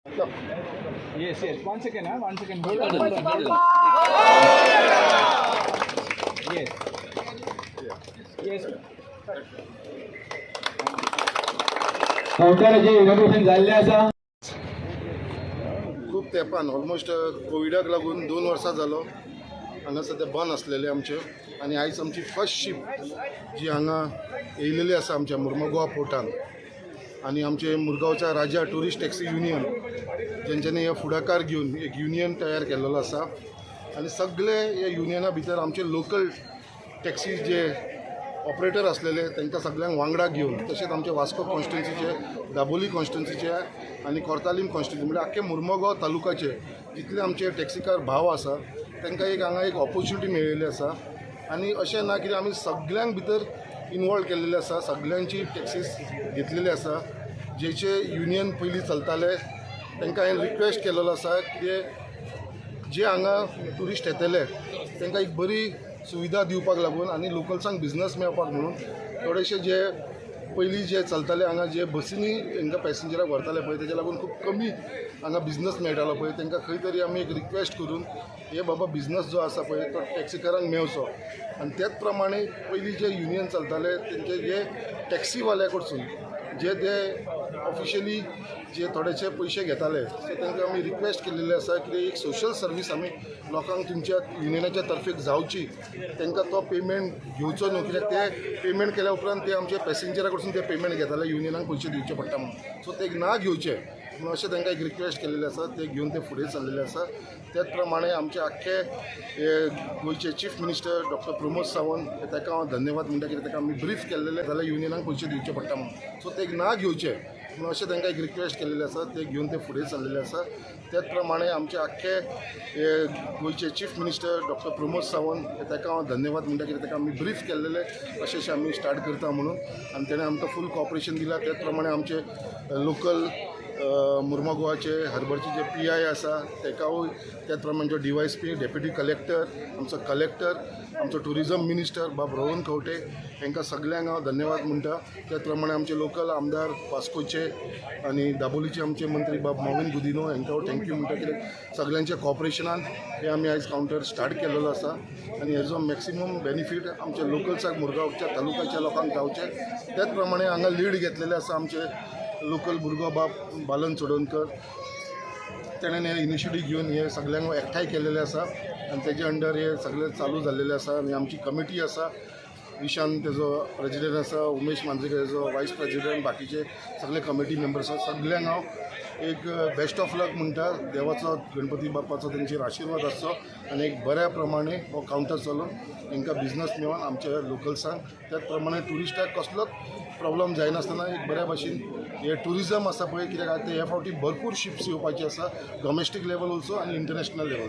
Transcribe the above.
Yes, yes. 1 second, huh? 1 second. Hold on, hold on, hold on. Yes. Yes. काउंटराचे inauguration झालेले आसा. खूप तेंपान ऑलमोस्ट कोविडाक लागून 2 वर्सां जालो हांगा सद्या बंद आसलेले आमचे आनी आयज आमची फर्स्ट शीप जी हांगा येयलेली आसा आमच्या मुर्मुगांव पोर्टान आनी आमचे मुरगांवच्या राजा ट्युरिस्ट टॅक्सी युनियन जेंच्यांनी हे फुडाकार घेवन एक युनियन तयार केल्लो आसा आनी सगळे ह्या युनियना भितर आमचे लोकल टॅक्सी जे ऑपरेटर असलेले तांकां सगळ्यांक वांगडा घेवन तशेंच आमचे वास्को कॉन्स्टिट्युन्सीचे दाबोली कॉन्स्टिट्युन्सीचे आनी कोर्तालीम कॉन्स्टिट्युन्सी म्हणजे आख्खे मुर्मुगांव तालुकाचे जितले आमचे टॅक्सीकार भाव आसा तांकां एक हांगा एक ऑपॉर्च्युनिटी मेळिल्ली आसा आनी अशें ना कितें आमी सगळ्यांक भितर इनवॉल्व केल्लेले आसा सगळ्यांची टॅक्सीस घेतलेली आसा जेचे युनियन पयलीं चलताले तांकां हांवें रिक्वेस्ट केलेलो आसा की जे हांगा ट्युरिस्ट येतले तांकां एक बरी सुविधा दिवपाक लागून आनी लोकल्सांक बिझनस मेळपाक म्हणून थोडेशे जे पयलीं जे चलताले हांगा जे बसींनी हांकां पॅसेंजराक व्हरताले पळय तेच्या लागून खूब कमी हांगा बिझनस मेळटालो पळय तांकां खंय तरी आमी एक रिक्वेस्ट करून हे बाबा बिझनस जो आसा पळय तो टॅक्सीकारांक मेळचो आनी त्याच प्रमाणे पयलीं जे युनियन चलताले तेंचे जे टॅक्सीवाल्या कडसून जे ते ऑफिशियली जे थोडेशे पयशे घेताले सो तांकां आमी रिक्वेस्ट केल्लेली आसा की एक सोशल सर्वीस आमी लोकांक तुमच्या युनियनाच्या तर्फे जावची तांकां तो पेमेंट घेवचो न्हू कित्याक ते पेमेंट केल्या उपरांत ते आमचे पॅसेंजरा कडसून ते पेमेंट घेताले युनियनाक पयशे दिवचे पडटा म्हणून सो ते ना घेवचे म्हणून अशें तांकां एक रिक्वेस्ट केल्लेले आसा ते घेवन ते फुडें चल्लेले आसा त्याच प्रमाणे आमचे आख्खे गोंयचे chief minister doctor Pramod Sawant ताका हांव धन्यवाद म्हणटा कित्याक ताका आमी ब्रीफ केल्लेले जाल्यार युनियनाक पयशे दिवचे पडटा म्हणून सो ते ना घेवचे म्हणून अशें तांकां एक रिक्वेस्ट केल्लेले आसा ते घेवन ते फुडें चल्लेले आसा त्याच प्रमाणे आमचे आख्खे गोंयचे chief minister doctor Pramod Sawant ताका हांव धन्यवाद म्हणटा कित्याक ताका आमी ब्रीफ केल्लेले अशें आमी स्टार्ट करता म्हणून आनी तेणें आमकां फूल कॉपरेशन दिलां त्याच प्रमाणे आमचे लोकल मुर्मुगांवाचे हरबरचे जे PI आसा ताकाय त्याच प्रमाणे जो DYSP डेप्युटी कलेक्टर आमचो कलेक्टर आमचो टुरिजम मिनिस्टर बाब रोहन खंवटे हांकां सगळ्यांक हांव धन्यवाद म्हणटा त्याच प्रमाणे आमचे लोकल आमदार वास्कोचे आनी दाबोलीचे आमचे मंत्री बाब मोविन गुदिनो हांकां हांव थँक्यू म्हणटा कित्याक सगळ्यांच्या कॉपरेशनान हे आमी आयज कावंटर स्टार्ट केल्लो आसा आनी हेजो मॅक्सिमम बेनिफीट आमच्या लोकल्साक मुरगांवच्या तालुक्याच्या लोकांक जावचे त्याच प्रमाणे हांगा लीड घेतलेले आसा आमचे लोकल भुरगो बाब बालन चोडणकर तेणें हे इनिशिएटीव घेवन हे सगळ्यांक एकठांय केलेले आसा आनी तेजे अंडर हे सगळे चालू जाल्लेले आसा आनी आमची कमिटी आसा ईशान तेजो प्रेजिडेंट आसा उमेश मांद्रेकर तेजो वायस प्रेजिडेंट बाकीचे सगळे कमिटी मेंबर्स आसा सगळ्यांक हांव एक बेस्ट ऑफ लक म्हणटा देवाचो गणपती बाप्पाचो तेंचेर आशिर्वाद आसचो आनी एक बऱ्या प्रमाणे हो कावंटर चलोवन तांकां बिझनस मेळोन आमच्या लोकल्सांक त्याच प्रमाणे ट्युरिस्टाक कसलोच प्रॉब्लम जायनासतना एक बऱ्या भाशेन हे टुरिजम आसा पळय कित्याक आतां हे फावटी भरपूर शिप्स येवपाची आसा डॉमेस्टीक लेवल ऑल्सो आनी इंटरनॅशनल लेवल